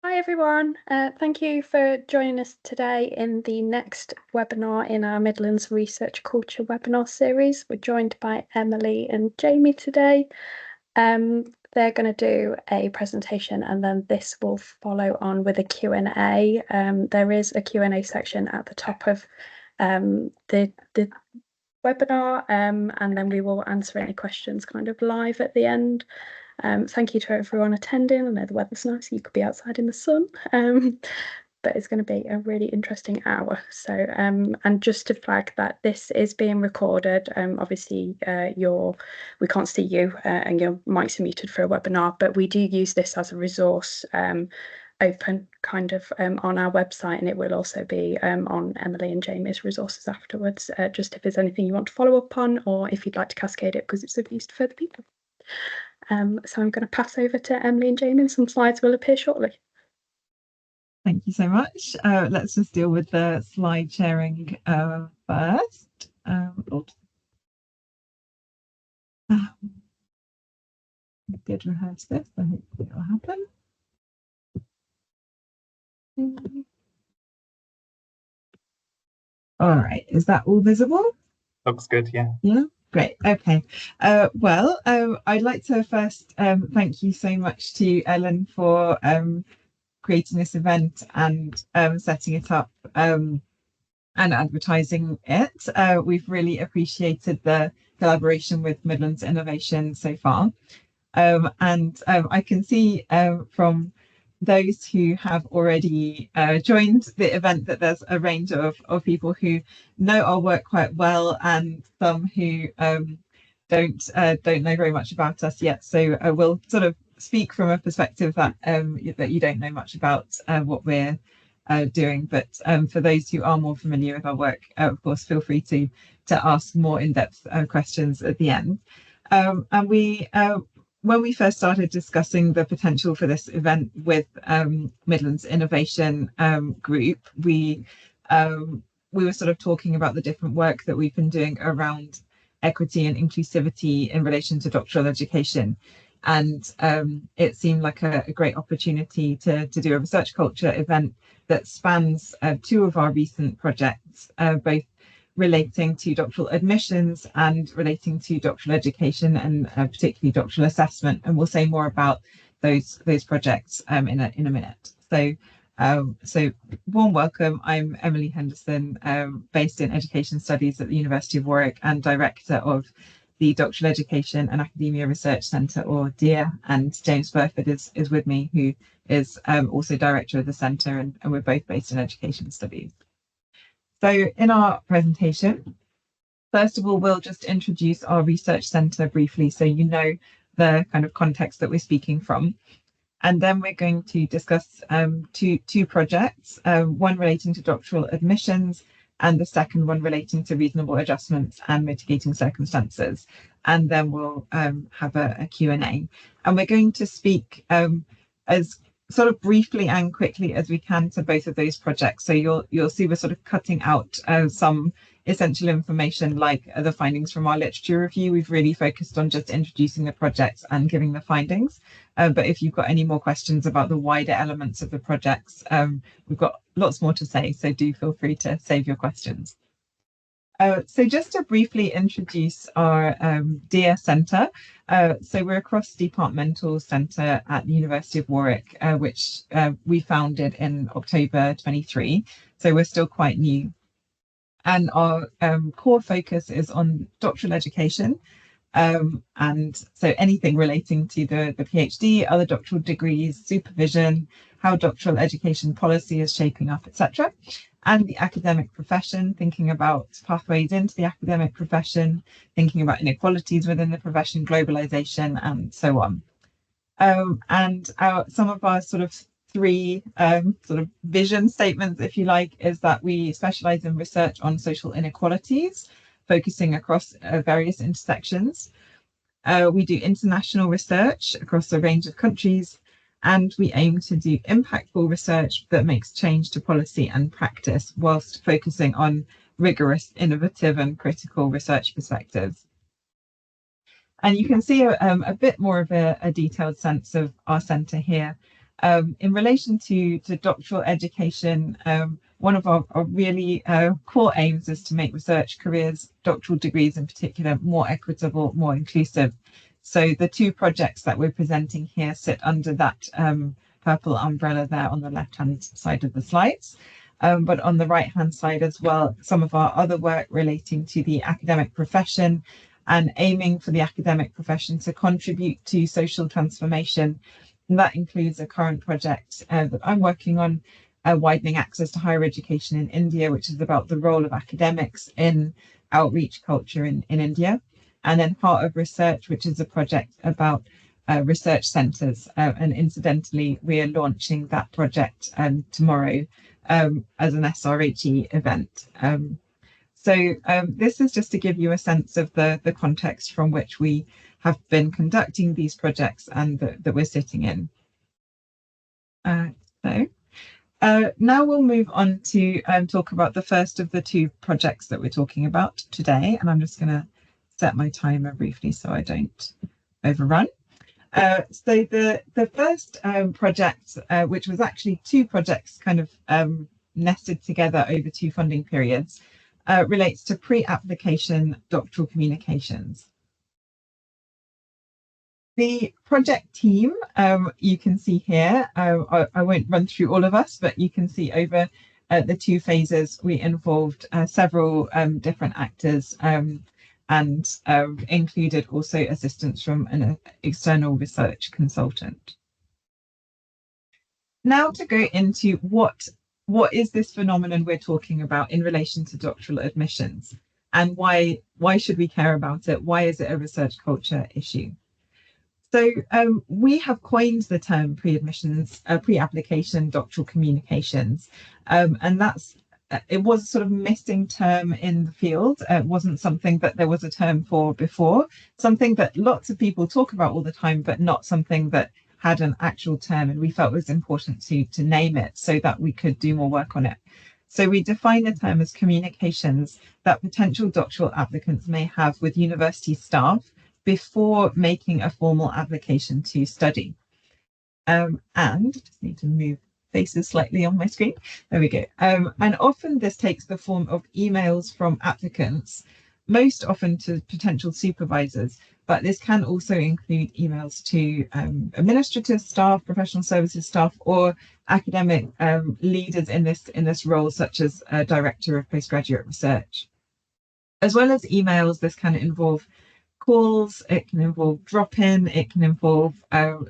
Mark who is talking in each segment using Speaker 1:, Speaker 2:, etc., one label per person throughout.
Speaker 1: Hi everyone, thank you for joining us today in the next webinar in our Midlands Research Culture Webinar series. We're joined by Emily and Jamie today. They're going to do a presentation and then this will follow on with a Q&A. There is a Q&A section at the top of the webinar, and then we will answer any questions kind of live at the end. Thank you to everyone attending. I know the weather's nice, you could be outside in the sun, but it's going to be a really interesting hour. So, and just to flag that this is being recorded. Obviously, we can't see you and your mics are muted for a webinar, but we do use this as a resource, open kind of on our website, and it will also be on Emily and Jamie's resources afterwards, just if there's anything you want to follow up on, or if you'd like to cascade it because it's of use to further people. So I'm going to pass over to Emily and Jamie, and some slides will appear shortly.
Speaker 2: Thank you so much. Let's just deal with the slide sharing first. I did rehearse this, so hopefully it will happen. All right, is that all visible?
Speaker 3: Looks good, yeah.
Speaker 2: Yeah, great. Okay. Well, I'd like to first thank you so much to Ellen for creating this event and setting it up and advertising it. We've really appreciated the collaboration with Midlands Innovation so far. And I can see from those who have already joined the event that there's a range of people who know our work quite well, and some who don't know very much about us yet. So we'll sort of speak from a perspective that that you don't know much about what we're doing. But for those who are more familiar with our work, of course, feel free to ask more in-depth questions at the end. And we when we first started discussing the potential for this event with Midlands Innovation Group, we were sort of talking about the different work that we've been doing around equity and inclusivity in relation to doctoral education. And it seemed like a great opportunity to do a research culture event that spans two of our recent projects, both relating to doctoral admissions and relating to doctoral education, and particularly doctoral assessment. And we'll say more about those projects in a minute. So warm welcome. I'm Emily Henderson, based in Education Studies at the University of Warwick and Director of the Doctoral Education and Academia Research Centre, or DEA, and James Burford is with me, who is also Director of the Centre, and we're both based in Education Studies. So in our presentation, first of all, we'll just introduce our research centre briefly, so you know the kind of context that we're speaking from. And then we're going to discuss two projects, one relating to doctoral admissions and the second one relating to reasonable adjustments and mitigating circumstances. And then we'll have a Q&A. And we're going to speak as sort of briefly and quickly as we can to both of those projects. So you'll see we're sort of cutting out some essential information like the findings from our literature review. We've really focused on just introducing the projects and giving the findings. But if you've got any more questions about the wider elements of the projects, we've got lots more to say, so do feel free to save your questions. So just to briefly introduce our DEA Centre. So we're a cross-departmental centre at the University of Warwick, which we founded in October 23. So we're still quite new. And our core focus is on doctoral education. And so anything relating to the PhD, other doctoral degrees, supervision, how doctoral education policy is shaping up, etc. And the academic profession, thinking about pathways into the academic profession, thinking about inequalities within the profession, globalization, and so on. And some of our sort of three sort of vision statements, if you like, is that we specialize in research on social inequalities, focusing across various intersections. We do international research across a range of countries, and we aim to do impactful research that makes change to policy and practice whilst focusing on rigorous, innovative and critical research perspectives. And you can see a bit more of a detailed sense of our centre here. In relation to doctoral education, one of our really core aims is to make research careers, doctoral degrees in particular, more equitable, more inclusive. So the two projects that we're presenting here sit under that purple umbrella there on the left-hand side of the slides. But on the right-hand side as well, some of our other work relating to the academic profession and aiming for the academic profession to contribute to social transformation. And that includes a current project that I'm working on, Widening Access to Higher Education in India, which is about the role of academics in outreach culture in India. And then Heart of Research, which is a project about research centres. And incidentally, we are launching that project tomorrow as an SRHE event. So this is just to give you a sense of the context from which we have been conducting these projects and that we're sitting in. Now we'll move on to talk about the first of the two projects that we're talking about today. And I'm just going to set my timer briefly so I don't overrun. So the first project, which was actually two projects kind of nested together over two funding periods, relates to pre-application doctoral communications. The project team, you can see here, I won't run through all of us, but you can see over the two phases, we involved several different actors and included also assistance from an external research consultant. Now to go into what is this phenomenon we're talking about in relation to doctoral admissions, and why should we care about it? Why is it a research culture issue? So we have coined the term pre-admissions, pre-application doctoral communications, and it was a sort of missing term in the field. It wasn't something that there was a term for before, something that lots of people talk about all the time, but not something that had an actual term. And we felt it was important to name it so that we could do more work on it. So we define the term as communications that potential doctoral applicants may have with university staff before making a formal application to study. And just need to move faces slightly on my screen. There we go. And often this takes the form of emails from applicants, most often to potential supervisors, but this can also include emails to administrative staff, professional services staff, or academic leaders in this role, such as a director of postgraduate research. As well as emails, this can involve calls, it can involve drop-in, it can involve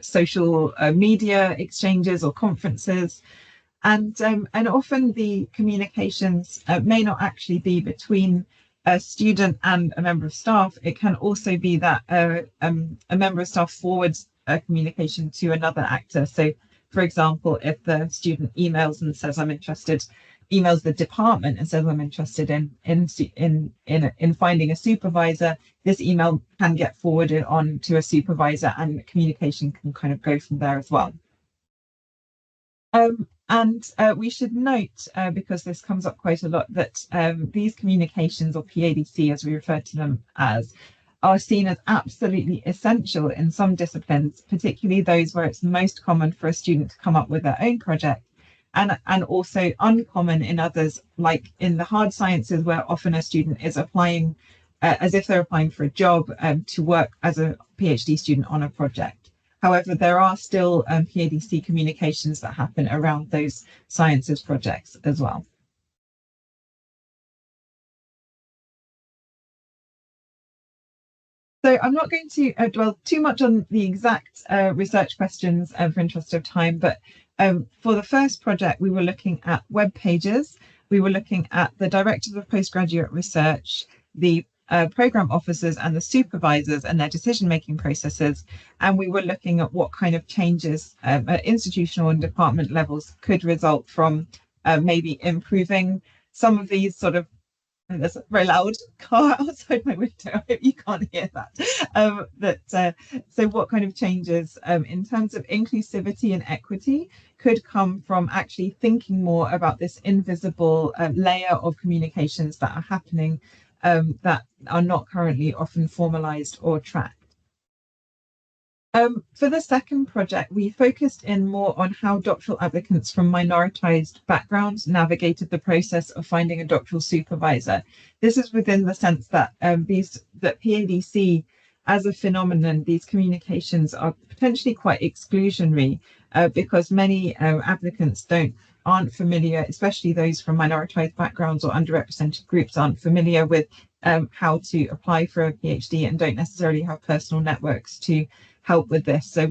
Speaker 2: social media exchanges or conferences, and often the communications may not actually be between a student and a member of staff. It can also be that a member of staff forwards a communication to another actor. So, for example, if the student emails and says, "I'm interested," emails the department and says, "I'm interested in finding a supervisor," this email can get forwarded on to a supervisor, and communication can kind of go from there as well. And we should note, because this comes up quite a lot, that these communications, or PADC as we refer to them as, are seen as absolutely essential in some disciplines, particularly those where it's most common for a student to come up with their own project, and also uncommon in others, like in the hard sciences, where often a student is applying as if they're applying for a job to work as a PhD student on a project. However, there are still PADC communications that happen around those sciences projects as well. So I'm not going to dwell too much on the exact research questions for interest of time, but for the first project, we were looking at web pages. We were looking at the directors of postgraduate research, the program officers and the supervisors and their decision-making processes. And we were looking at what kind of changes at institutional and department levels could result from maybe improving some of these sort of, and there's a very loud car outside my window. I hope you can't hear that. So what kind of changes in terms of inclusivity and equity could come from actually thinking more about this invisible layer of communications that are happening that are not currently often formalized or tracked. For the second project, we focused in more on how doctoral applicants from minoritized backgrounds navigated the process of finding a doctoral supervisor. This is within the sense that that PADC as a phenomenon, these communications are potentially quite exclusionary because many applicants aren't familiar, especially those from minoritized backgrounds or underrepresented groups, aren't familiar with how to apply for a PhD and don't necessarily have personal networks to help with this. So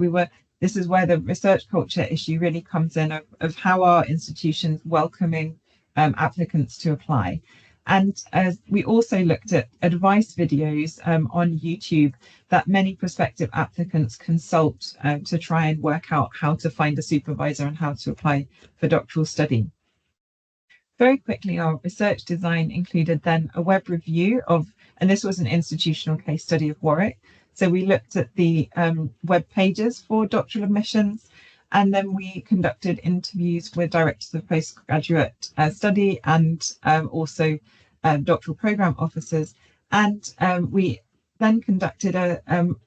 Speaker 2: this is where the research culture issue really comes in of how are institutions welcoming applicants to apply. And we also looked at advice videos on YouTube that many prospective applicants consult to try and work out how to find a supervisor and how to apply for doctoral study. Very quickly, our research design included then a web review and this was an institutional case study of Warwick. So we looked at the web pages for doctoral admissions, and then we conducted interviews with directors of postgraduate study and also doctoral program officers. And we then conducted a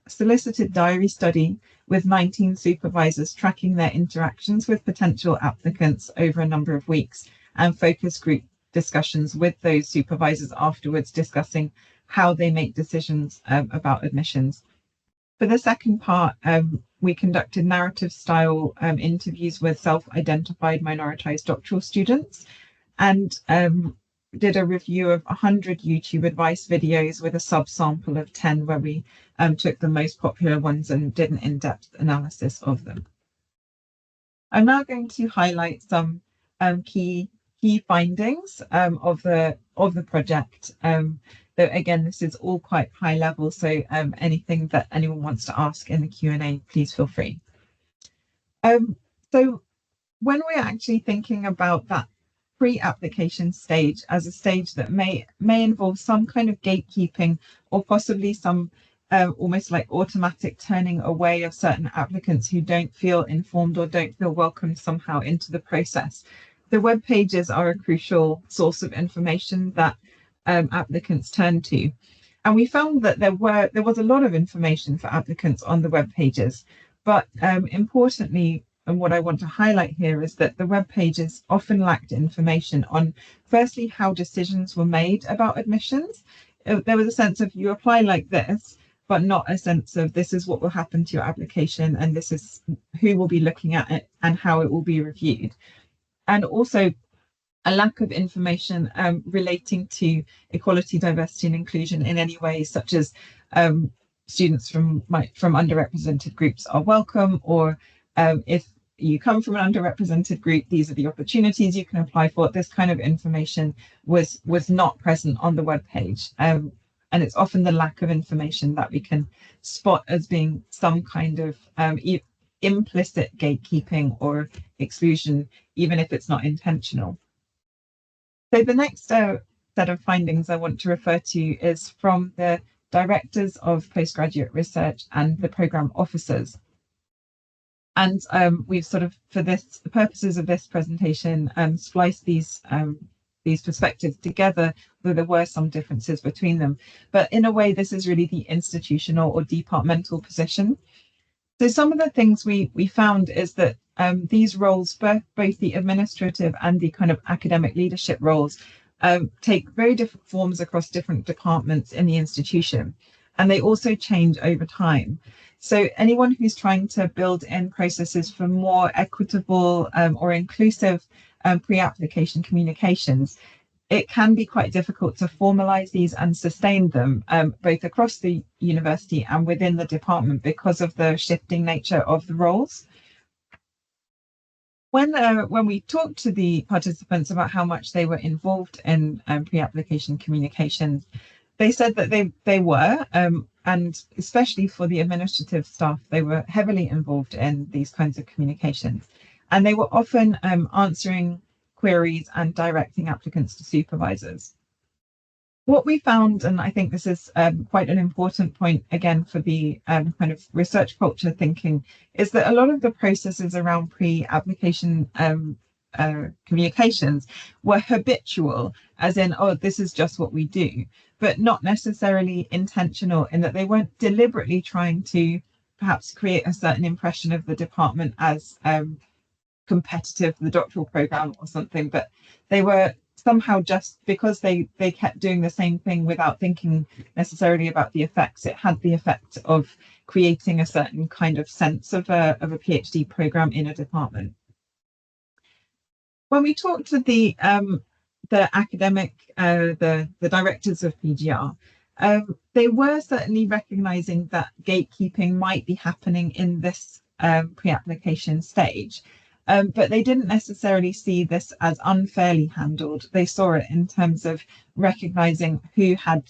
Speaker 2: solicited diary study with 19 supervisors tracking their interactions with potential applicants over a number of weeks, and focus group discussions with those supervisors afterwards discussing how they make decisions about admissions. For the second part, we conducted narrative style interviews with self-identified minoritized doctoral students and did a review of 100 YouTube advice videos with a subsample of 10 where we took the most popular ones and did an in-depth analysis of them. I'm now going to highlight some key findings of the project. Though again, this is all quite high level, so anything that anyone wants to ask in the Q&A, please feel free. So when we're actually thinking about that pre-application stage as a stage that may involve some kind of gatekeeping or possibly some almost like automatic turning away of certain applicants who don't feel informed or don't feel welcomed somehow into the process, the web pages are a crucial source of information that applicants turn to. And we found that there was a lot of information for applicants on the web pages, but importantly, and what I want to highlight here is that the web pages often lacked information on, firstly, how decisions were made about admissions. There was a sense of you apply like this, but not a sense of this is what will happen to your application and this is who will be looking at it and how it will be reviewed. And also a lack of information relating to equality, diversity and inclusion in any way, such as students from underrepresented groups are welcome, or if you come from an underrepresented group, these are the opportunities you can apply for. This kind of information was not present on the webpage. And it's often the lack of information that we can spot as being some kind of implicit gatekeeping or exclusion, even if it's not intentional. So the next set of findings I want to refer to is from the directors of postgraduate research and the programme officers. And we've sort of, for the purposes of this presentation, spliced these perspectives together, though there were some differences between them. But in a way, this is really the institutional or departmental position. So some of the things we found is that these roles, both the administrative and the kind of academic leadership roles, take very different forms across different departments in the institution, and they also change over time. So anyone who's trying to build in processes for more equitable or inclusive pre-application communications, it can be quite difficult to formalize these and sustain them both across the university and within the department because of the shifting nature of the roles. When we talked to the participants about how much they were involved in pre-application communications, they said that they were, and especially for the administrative staff, they were heavily involved in these kinds of communications. And they were often answering queries and directing applicants to supervisors. What we found, and I think this is quite an important point again for the kind of research culture thinking, is that a lot of the processes around pre-application communications were habitual, as in, oh, this is just what we do, but not necessarily intentional in that they weren't deliberately trying to perhaps create a certain impression of the department as competitive to the doctoral program or something, but they were somehow, just because they kept doing the same thing without thinking necessarily about the effects, it had the effect of creating a certain kind of sense of a PhD program in a department. When we talked to the academic, the directors of PGR, they were certainly recognizing that gatekeeping might be happening in this pre-application stage. But they didn't necessarily see this as unfairly handled. They saw it in terms of recognizing who had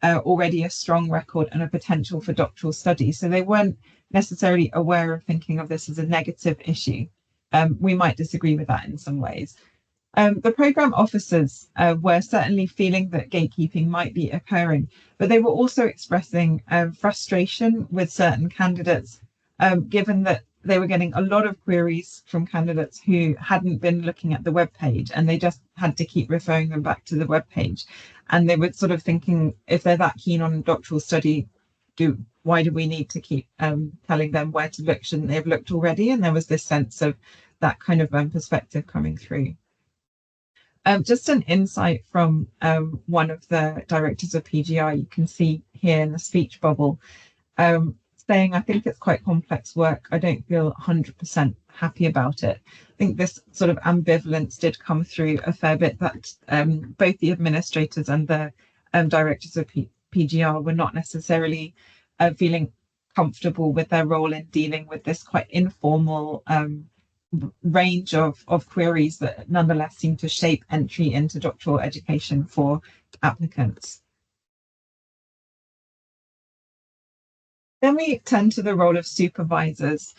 Speaker 2: already a strong record and a potential for doctoral studies. So they weren't necessarily aware of thinking of this as a negative issue. We might disagree with that in some ways. The programme officers were certainly feeling that gatekeeping might be occurring, but they were also expressing frustration with certain candidates, given that they were getting a lot of queries from candidates who hadn't been looking at the web page, and they just had to keep referring them back to the web page. And they were sort of thinking, if they're that keen on doctoral study, why do we need to keep telling them where to look? Shouldn't they have looked already? And there was this sense of that kind of perspective coming through. Just an insight from one of the directors of PGR, you can see here in the speech bubble, saying, I think it's quite complex work. I don't feel 100% happy about it. I think this sort of ambivalence did come through a fair bit, that both the administrators and the directors of PGR were not necessarily feeling comfortable with their role in dealing with this quite informal range of queries that nonetheless seem to shape entry into doctoral education for applicants. Then we turn to the role of supervisors.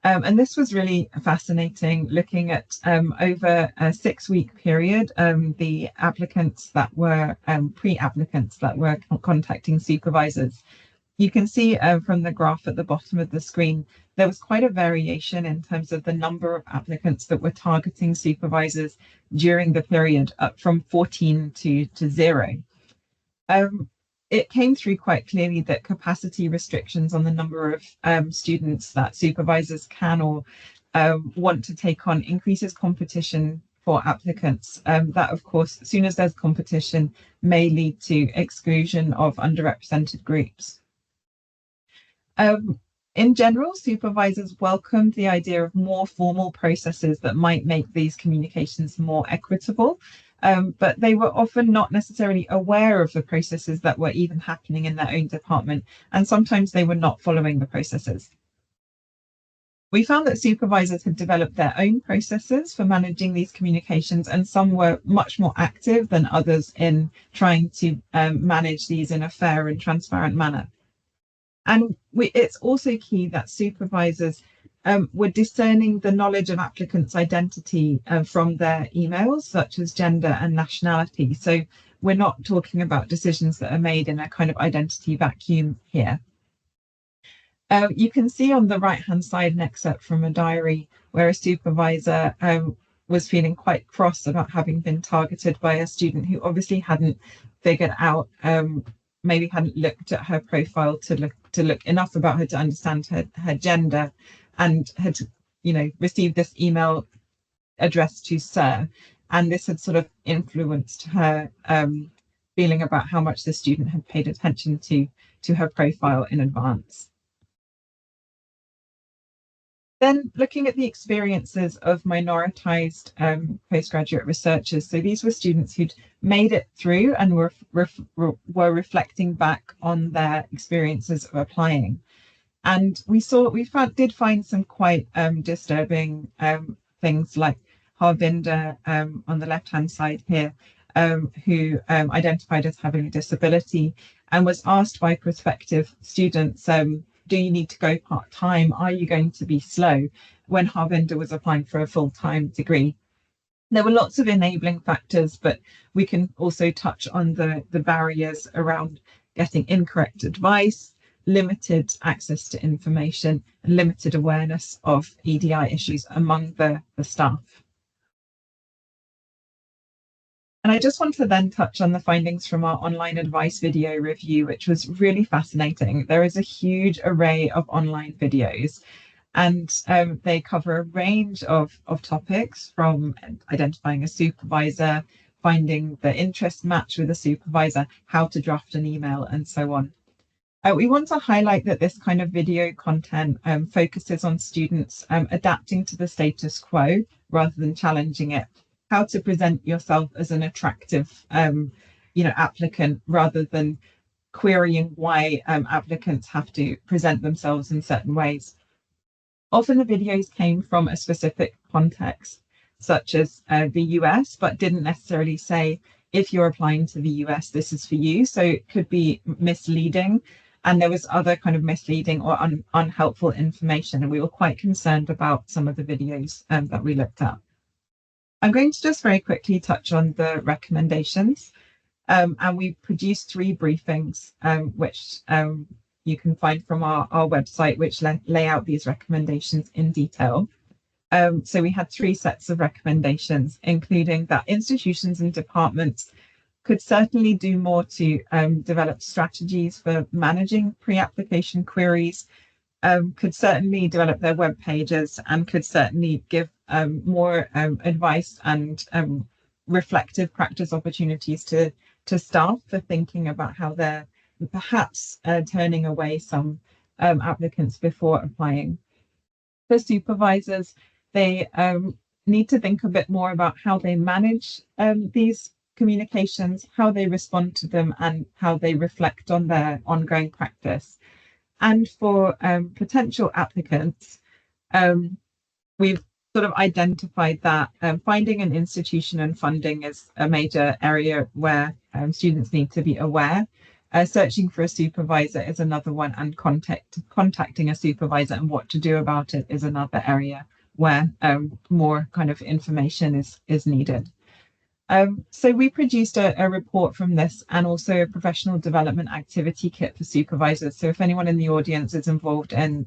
Speaker 2: And this was really fascinating, looking at over a 6-week period, the applicants that were pre-applicants that were contacting supervisors. You can see from the graph at the bottom of the screen, there was quite a variation in terms of the number of applicants that were targeting supervisors during the period, up from 14 to 0. It came through quite clearly that capacity restrictions on the number of students that supervisors can or want to take on increases competition for applicants. That, of course, as soon as there's competition, may lead to exclusion of underrepresented groups. In general, supervisors welcomed the idea of more formal processes that might make these communications more equitable, but they were often not necessarily aware of the processes that were even happening in their own department, and sometimes they were not following the processes. We found that supervisors had developed their own processes for managing these communications, and some were much more active than others in trying to manage these in a fair and transparent manner. And it's also key that supervisors were discerning the knowledge of applicants' identity from their emails, such as gender and nationality. So we're not talking about decisions that are made in a kind of identity vacuum here. You can see on the right-hand side an excerpt from a diary where a supervisor was feeling quite cross about having been targeted by a student who obviously hadn't figured out, maybe hadn't looked at her profile to look enough about her to understand her gender, and had, received this email addressed to Sir, and this had sort of influenced her feeling about how much the student had paid attention to her profile in advance. Then looking at the experiences of minoritized postgraduate researchers. So these were students who'd made it through and were reflecting back on their experiences of applying. And we did find some quite disturbing things, like Harvinder on the left-hand side here, who identified as having a disability and was asked by prospective students, do you need to go part-time? Are you going to be slow? When Harvinder was applying for a full-time degree. There were lots of enabling factors, but we can also touch on the barriers around getting incorrect advice, limited access to information, and limited awareness of EDI issues among the staff. And I just want to then touch on the findings from our online advice video review, which was really fascinating. There is a huge array of online videos, and they cover a range of topics, from identifying a supervisor, finding the interest match with a supervisor, how to draft an email, and so on. We want to highlight that this kind of video content focuses on students adapting to the status quo rather than challenging it, how to present yourself as an attractive applicant rather than querying why applicants have to present themselves in certain ways. Often the videos came from a specific context, such as the US, but didn't necessarily say, if you're applying to the US, this is for you. So it could be misleading. And there was other kind of misleading or unhelpful information. And we were quite concerned about some of the videos that we looked at. I'm going to just very quickly touch on the recommendations. And we produced 3 briefings, which you can find from our website, which lay out these recommendations in detail. So we had 3 sets of recommendations, including that institutions and departments could certainly do more to develop strategies for managing pre-application queries, could certainly develop their web pages, and could certainly give more advice and reflective practice opportunities to staff for thinking about how they're perhaps turning away some applicants before applying. For supervisors, they need to think a bit more about how they manage these communications, how they respond to them, and how they reflect on their ongoing practice. And for potential applicants, we've sort of identified that finding an institution and funding is a major area where students need to be aware. Searching for a supervisor is another one, and contacting a supervisor and what to do about it is another area where more kind of information is needed. So we produced a report from this, and also a professional development activity kit for supervisors. So if anyone in the audience is involved in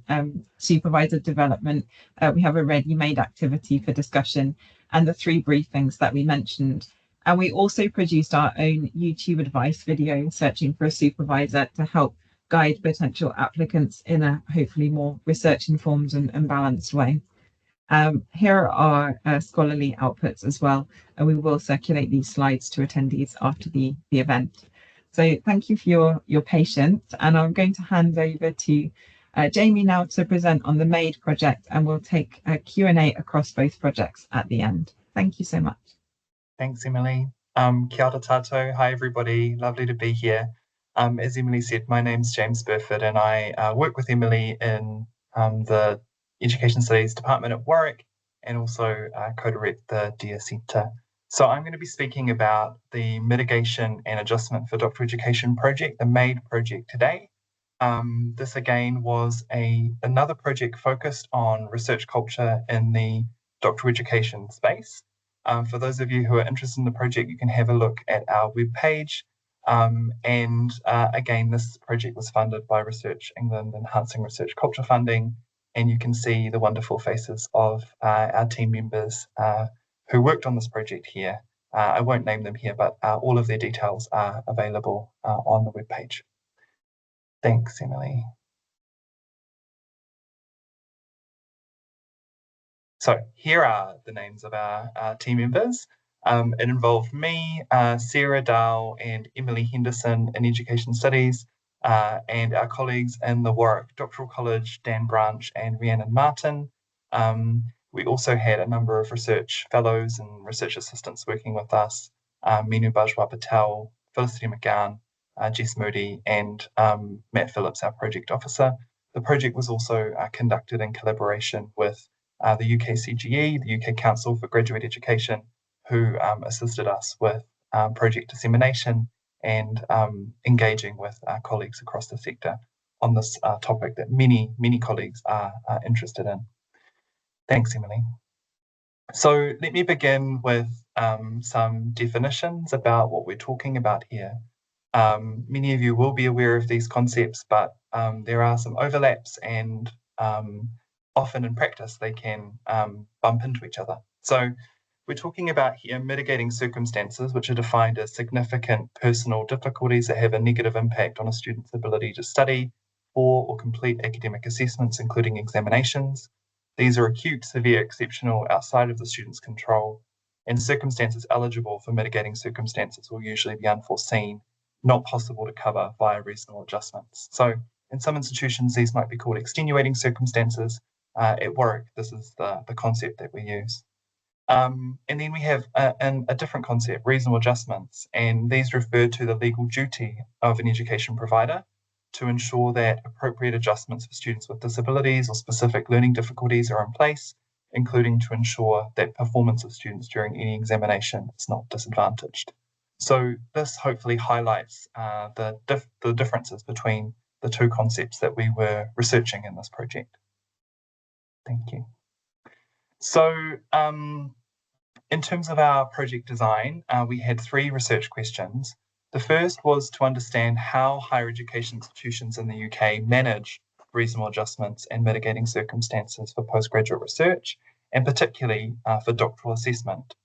Speaker 2: supervisor development, we have a ready-made activity for discussion, and the 3 briefings that we mentioned. And we also produced our own YouTube advice video, Searching for a Supervisor, to help guide potential applicants in a hopefully more research-informed and balanced way. Here are scholarly outputs as well, and we will circulate these slides to attendees after the event. So thank you for your patience, and I'm going to hand over to Jamie now to present on the MADE project, and we'll take a Q&A across both projects at the end. Thank you so much.
Speaker 3: Thanks, Emily. Kia ora tātou. Hi, everybody. Lovely to be here. As Emily said, my name's James Burford, and I work with Emily in the Education Studies Department at Warwick, and also co-direct the DIA Centre. So I'm going to be speaking about the Mitigation and Adjustment for Doctoral Education project, the MADE project today. This again was another project focused on research culture in the doctoral education space. For those of you who are interested in the project, you can have a look at our webpage. Again, this project was funded by Research England Enhancing Research Culture Funding, and you can see the wonderful faces of our team members who worked on this project here. I won't name them here, but all of their details are available on the webpage. Thanks, Emily. So here are the names of our team members. It involved me, Sarah Dahl, and Emily Henderson in Education Studies, and our colleagues in the Warwick Doctoral College, Dan Branch and Rhiannon Martin. We also had a number of research fellows and research assistants working with us, Minu Bajwa Patel, Felicity McGowan, Jess Moody, and Matt Phillips, our project officer. The project was also conducted in collaboration with the UK CGE, the UK Council for Graduate Education, who assisted us with project dissemination and engaging with our colleagues across the sector on this topic that many colleagues are interested in. Thanks, Emily. So let me begin with some definitions about what we're talking about here. Many of you will be aware of these concepts, but there are some overlaps, and often in practice they can bump into each other. So we're talking about here mitigating circumstances, which are defined as significant personal difficulties that have a negative impact on a student's ability to study for or complete academic assessments, including examinations. These are acute, severe, exceptional, outside of the student's control, and circumstances eligible for mitigating circumstances will usually be unforeseen, not possible to cover via reasonable adjustments. So in some institutions, these might be called extenuating circumstances. At Warwick, this is the concept that we use. And then we have a different concept, reasonable adjustments, and these refer to the legal duty of an education provider to ensure that appropriate adjustments for students with disabilities or specific learning difficulties are in place, including to ensure that performance of students during any examination is not disadvantaged. So this hopefully highlights the differences between the two concepts that we were researching in this project. Thank you. So in terms of our project design, we had 3 research questions. The first was to understand how higher education institutions in the UK manage reasonable adjustments and mitigating circumstances for postgraduate research, and particularly for doctoral assessment.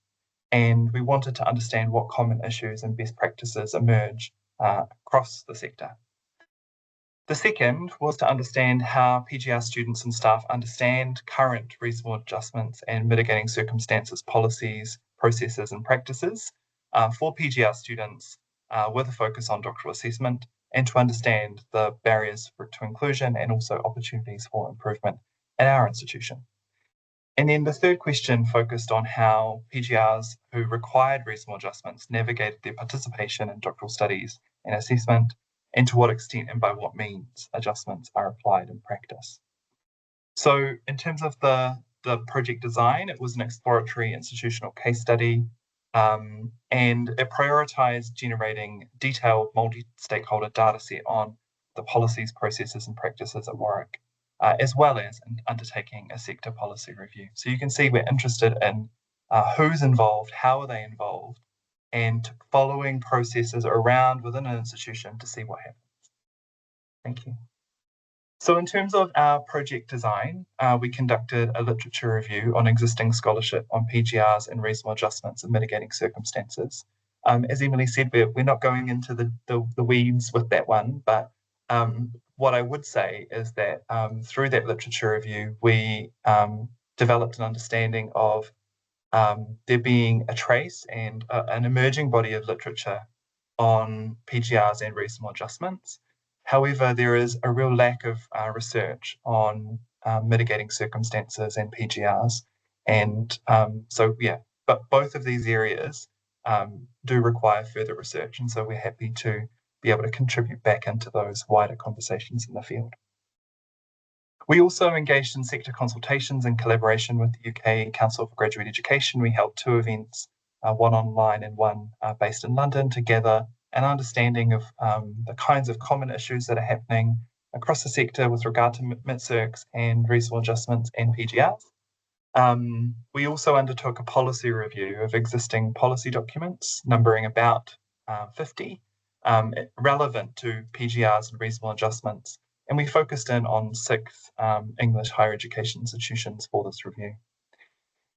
Speaker 3: And we wanted to understand what common issues and best practices emerge across the sector. The second was to understand how PGR students and staff understand current reasonable adjustments and mitigating circumstances, policies, processes, and practices for PGR students with a focus on doctoral assessment, and to understand the barriers to inclusion and also opportunities for improvement at our institution. And then the third question focused on how PGRs who required reasonable adjustments navigated their participation in doctoral studies and assessment, and to what extent and by what means adjustments are applied in practice. So in terms of the project design, it was an exploratory institutional case study, and it prioritised generating detailed multi-stakeholder data set on the policies, processes and practices at Warwick, as well as undertaking a sector policy review. So you can see we're interested in who's involved, how are they involved, and following processes around within an institution to see what happens. Thank you. So in terms of our project design, we conducted a literature review on existing scholarship on PGRs and reasonable adjustments and mitigating circumstances. As Emily said, we're not going into the weeds with that one, but what I would say is that through that literature review, we developed an understanding of there being a trace and an emerging body of literature on PGRs and reasonable adjustments. However, there is a real lack of research on mitigating circumstances and PGRs. And but both of these areas do require further research. And so we're happy to be able to contribute back into those wider conversations in the field. We also engaged in sector consultations in collaboration with the UK Council for Graduate Education. We held 2 events, one online and one based in London, to gather an understanding of the kinds of common issues that are happening across the sector with regard to mid-circs and reasonable adjustments and PGRs. We also undertook a policy review of existing policy documents, numbering about 50, relevant to PGRs and reasonable adjustments. And we focused in on 6 English higher education institutions for this review.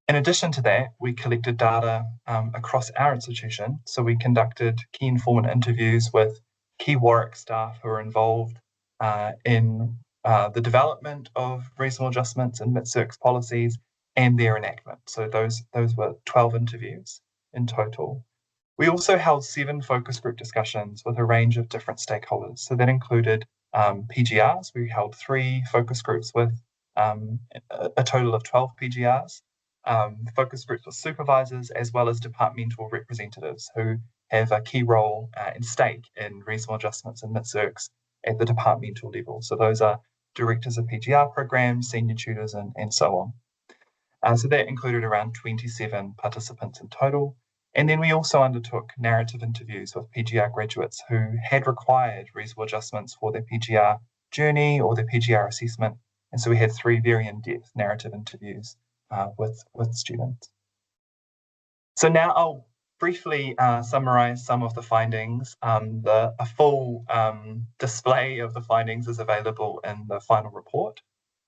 Speaker 3: In addition to that, we collected data across our institution. So we conducted key informant interviews with key Warwick staff who are involved in the development of reasonable adjustments and mid-circs policies and their enactment. So those were 12 interviews in total. We also held 7 focus group discussions with a range of different stakeholders. So that included PGRs. We held 3 focus groups with a total of 12 PGRs, focus groups with supervisors, as well as departmental representatives who have a key role and stake in reasonable adjustments and mid-circs at the departmental level. So those are directors of PGR programs, senior tutors, and so on. So that included around 27 participants in total. And then we also undertook narrative interviews with PGR graduates who had required reasonable adjustments for their PGR journey or their PGR assessment. And so we had 3 very in-depth narrative interviews with students. So now I'll briefly summarize some of the findings. A full display of the findings is available in the final report.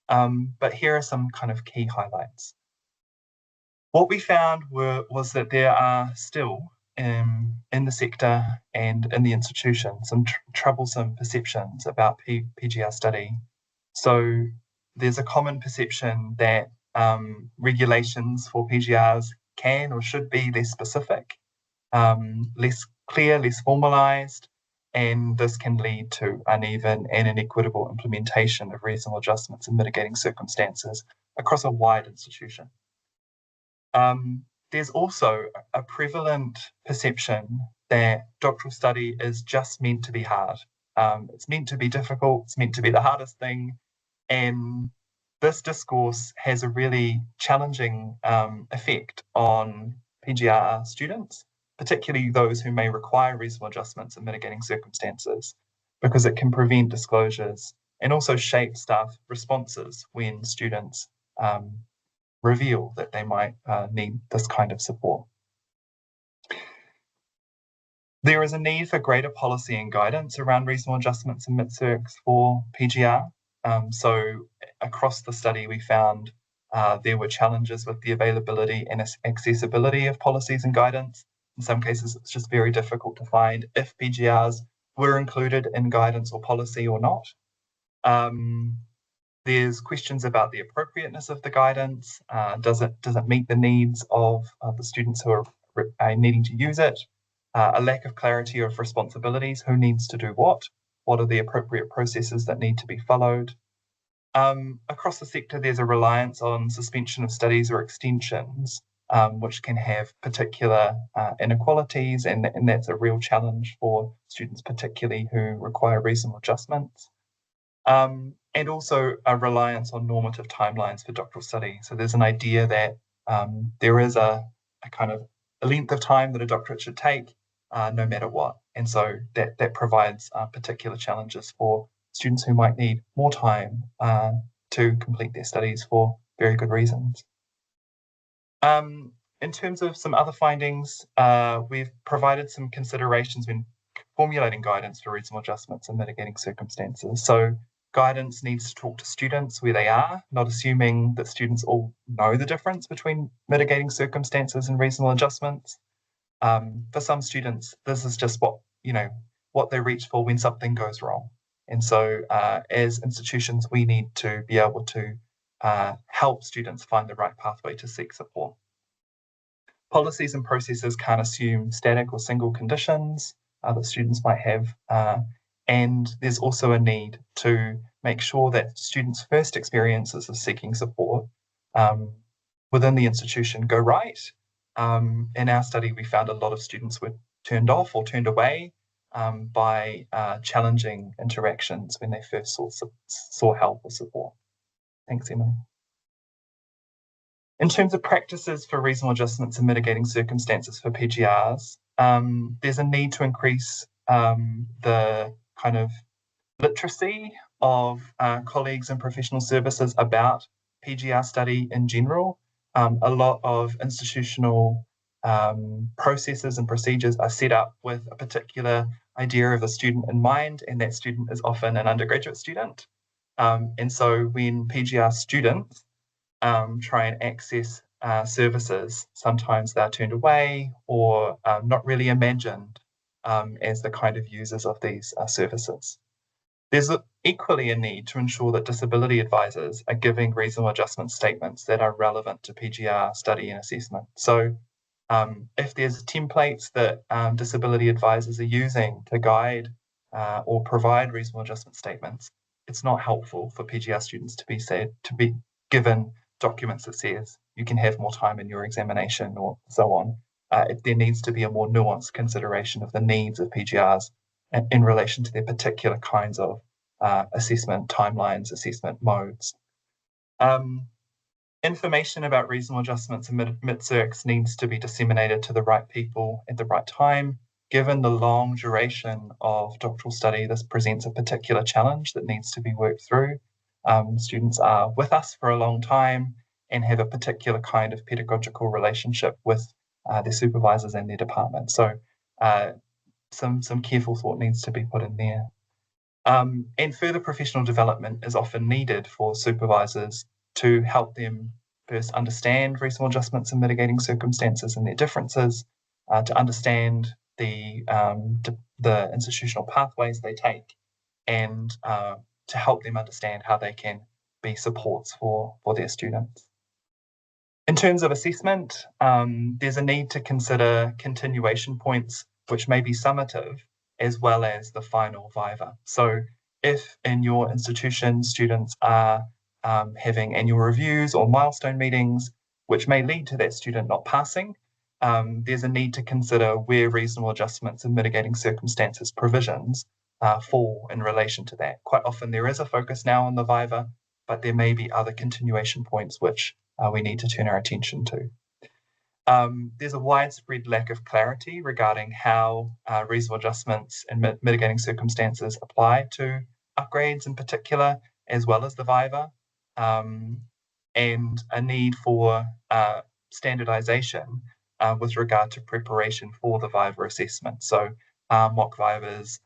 Speaker 3: But here are some kind of key highlights. What we found was that there are still in the sector and in the institution some troublesome perceptions about PGR study. So there's a common perception that regulations for PGRs can or should be less specific, less clear, less formalised, and this can lead to uneven and inequitable implementation of reasonable adjustments and mitigating circumstances across a wide institution. There's also a prevalent perception that doctoral study is just meant to be hard. It's meant to be difficult, it's meant to be the hardest thing, and this discourse has a really challenging effect on PGR students, particularly those who may require reasonable adjustments and mitigating circumstances, because it can prevent disclosures and also shape staff responses when students reveal that they might need this kind of support. There is a need for greater policy and guidance around reasonable adjustments and mid-circs for PGR. So across the study, we found there were challenges with the availability and accessibility of policies and guidance. In some cases, it's just very difficult to find if PGRs were included in guidance or policy or not. There's questions about the appropriateness of the guidance. Does it meet the needs of the students who are needing to use it? A lack of clarity of responsibilities, who needs to do what are the appropriate processes that need to be followed. Across the sector, there's a reliance on suspension of studies or extensions, which can have particular inequalities, and that's a real challenge for students, particularly who require reasonable adjustments. And also a reliance on normative timelines for doctoral study. So there's an idea that there is a kind of a length of time that a doctorate should take, no matter what. And so that provides particular challenges for students who might need more time to complete their studies for very good reasons. In terms of some other findings, we've provided some considerations when formulating guidance for reasonable adjustments and mitigating circumstances. So guidance needs to talk to students where they are, not assuming that students all know the difference between mitigating circumstances and reasonable adjustments. For some students, this is just what they reach for when something goes wrong. And so as institutions, we need to be able to help students find the right pathway to seek support. Policies and processes can't assume static or single conditions that students might have. And there's also a need to make sure that students' first experiences of seeking support within the institution go right. In our study, we found a lot of students were turned off or turned away by challenging interactions when they first saw help or support. Thanks, Emily. In terms of practices for reasonable adjustments and mitigating circumstances for PGRs, there's a need to increase the kind of literacy of colleagues and professional services about PGR study in general. A lot of institutional processes and procedures are set up with a particular idea of a student in mind, and that student is often an undergraduate student. And so when PGR students try and access services, sometimes they're turned away or not really imagined as the kind of users of these services. There's equally a need to ensure that disability advisors are giving reasonable adjustment statements that are relevant to PGR study and assessment. So if there's templates that disability advisors are using to guide or provide reasonable adjustment statements, it's not helpful for PGR students to be given documents that says you can have more time in your examination or so on. There needs to be a more nuanced consideration of the needs of PGRs in relation to their particular kinds of assessment timelines, assessment modes. Information about reasonable adjustments and mid-circs needs to be disseminated to the right people at the right time. Given the long duration of doctoral study, this presents a particular challenge that needs to be worked through. Students are with us for a long time and have a particular kind of pedagogical relationship with their supervisors and their department. So some careful thought needs to be put in there. And further professional development is often needed for supervisors to help them first understand reasonable adjustments and mitigating circumstances and their differences, to understand the institutional pathways they take, and to help them understand how they can be supports for their students. In terms of assessment, there's a need to consider continuation points, which may be summative, as well as the final viva. So if in your institution students are having annual reviews or milestone meetings, which may lead to that student not passing, there's a need to consider where reasonable adjustments and mitigating circumstances provisions fall in relation to that. Quite often there is a focus now on the viva, but there may be other continuation points which we need to turn our attention to. There's a widespread lack of clarity regarding how reasonable adjustments and mitigating circumstances apply to upgrades in particular, as well as the viva, and a need for standardization with regard to preparation for the viva assessment. So mock vivas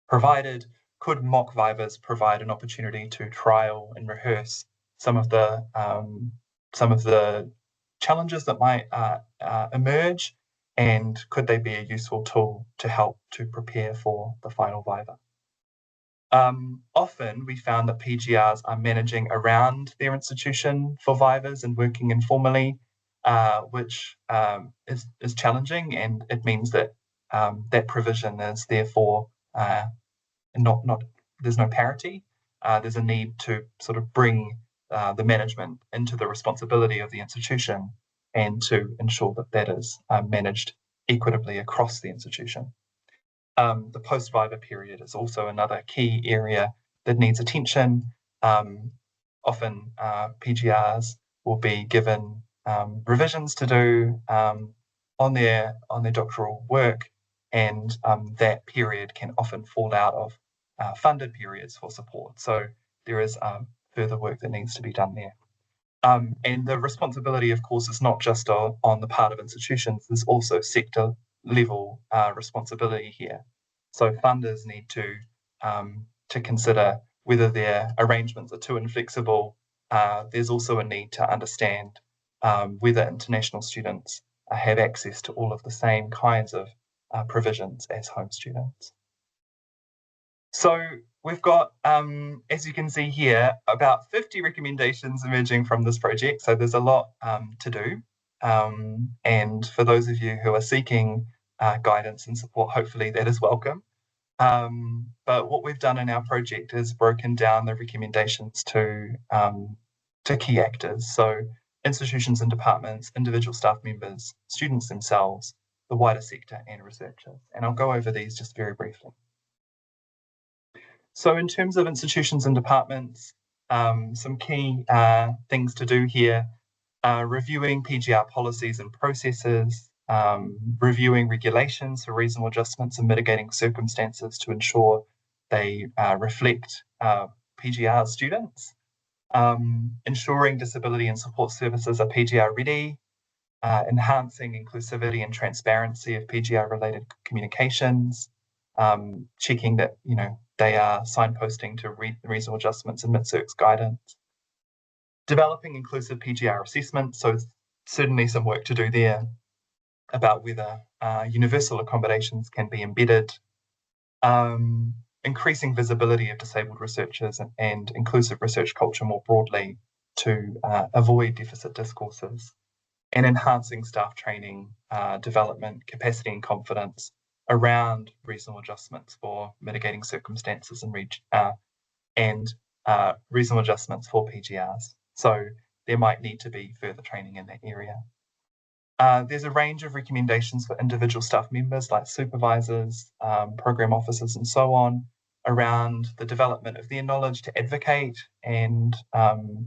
Speaker 3: provided. Could mock vivas provide an opportunity to trial and rehearse some of the challenges that might emerge, and could they be a useful tool to help to prepare for the final viva? Often we found that PGRs are managing around their institution for vivas and working informally, which is challenging, and it means that that provision is therefore there's no parity. There's a need to sort of bring the management into the responsibility of the institution, and to ensure that that is managed equitably across the institution. The post-viva period is also another key area that needs attention. Often PGRs will be given revisions to do on their doctoral work, and that period can often fall out of funded periods for support. So there is further work that needs to be done there. And the responsibility, of course, is not just on the part of institutions, there's also sector level responsibility here. So funders need to consider whether their arrangements are too inflexible. There's also a need to understand whether international students have access to all of the same kinds of provisions as home students. So we've got, as you can see here, about 50 recommendations emerging from this project. So there's a lot to do. And for those of you who are seeking guidance and support, hopefully that is welcome. But what we've done in our project is broken down the recommendations to key actors. So institutions and departments, individual staff members, students themselves, the wider sector, and researchers. And I'll go over these just very briefly. So in terms of institutions and departments, some key things to do here: reviewing PGR policies and processes, reviewing regulations for reasonable adjustments and mitigating circumstances to ensure they reflect PGR students, ensuring disability and support services are PGR ready, enhancing inclusivity and transparency of PGR related communications, checking that they are signposting to reasonable adjustments and mid-circs guidance, developing inclusive PGR assessment. So certainly some work to do there about whether universal accommodations can be embedded, increasing visibility of disabled researchers and inclusive research culture more broadly to avoid deficit discourses, and enhancing staff training, development, capacity and confidence around reasonable adjustments for mitigating circumstances and reasonable adjustments for PGRs. So there might need to be further training in that area. There's a range of recommendations for individual staff members like supervisors, program officers and so on, around the development of their knowledge to advocate and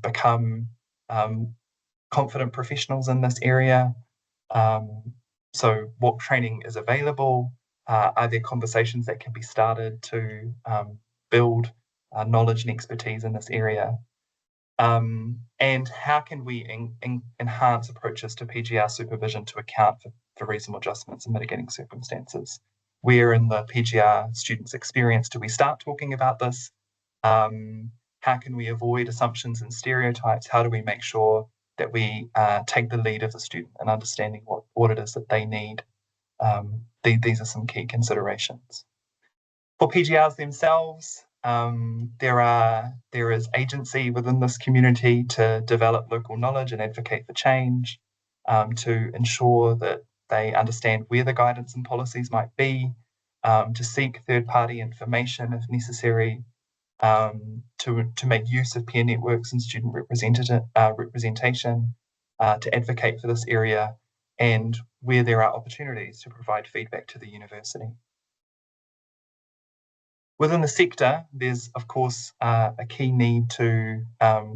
Speaker 3: become confident professionals in this area. So what training is available? Are there conversations that can be started to build knowledge and expertise in this area? And how can we enhance approaches to PGR supervision to account for reasonable adjustments and mitigating circumstances? Where in the PGR students' experience do we start talking about this? How can we avoid assumptions and stereotypes? How do we make sure that we take the lead of the student in understanding what it is that they need? These are some key considerations. For PGRs themselves, there is agency within this community to develop local knowledge and advocate for change, to ensure that they understand where the guidance and policies might be, to seek third-party information if necessary, to make use of peer networks and student representation, to advocate for this area, and where there are opportunities to provide feedback to the university. Within the sector, there's, of course, a key need to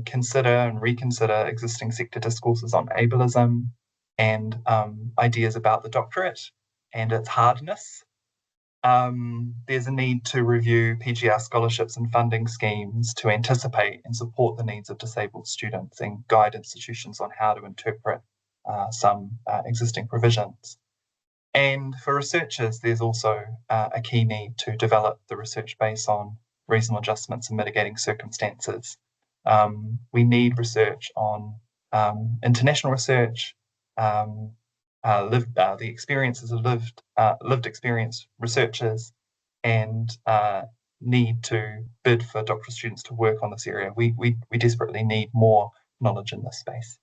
Speaker 3: consider and reconsider existing sector discourses on ableism and ideas about the doctorate and its hardness. There's a need to review PGR scholarships and funding schemes to anticipate and support the needs of disabled students and guide institutions on how to interpret some existing provisions. And for researchers, there's also a key need to develop the research base on reasonable adjustments and mitigating circumstances. We need research on international research, the experiences of lived experience researchers, and need to bid for doctoral students to work on this area. We desperately need more knowledge in this space.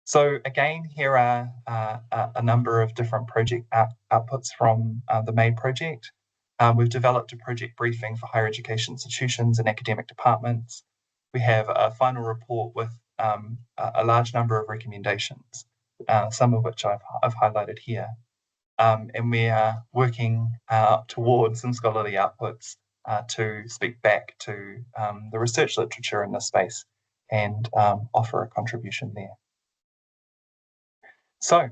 Speaker 3: So again, here are a number of different project outputs from the MADE project. We've developed a project briefing for higher education institutions and academic departments. We have a final report with a large number of recommendations, some of which I've highlighted here. And we are working towards some scholarly outputs to speak back to the research literature in this space and offer a contribution there. So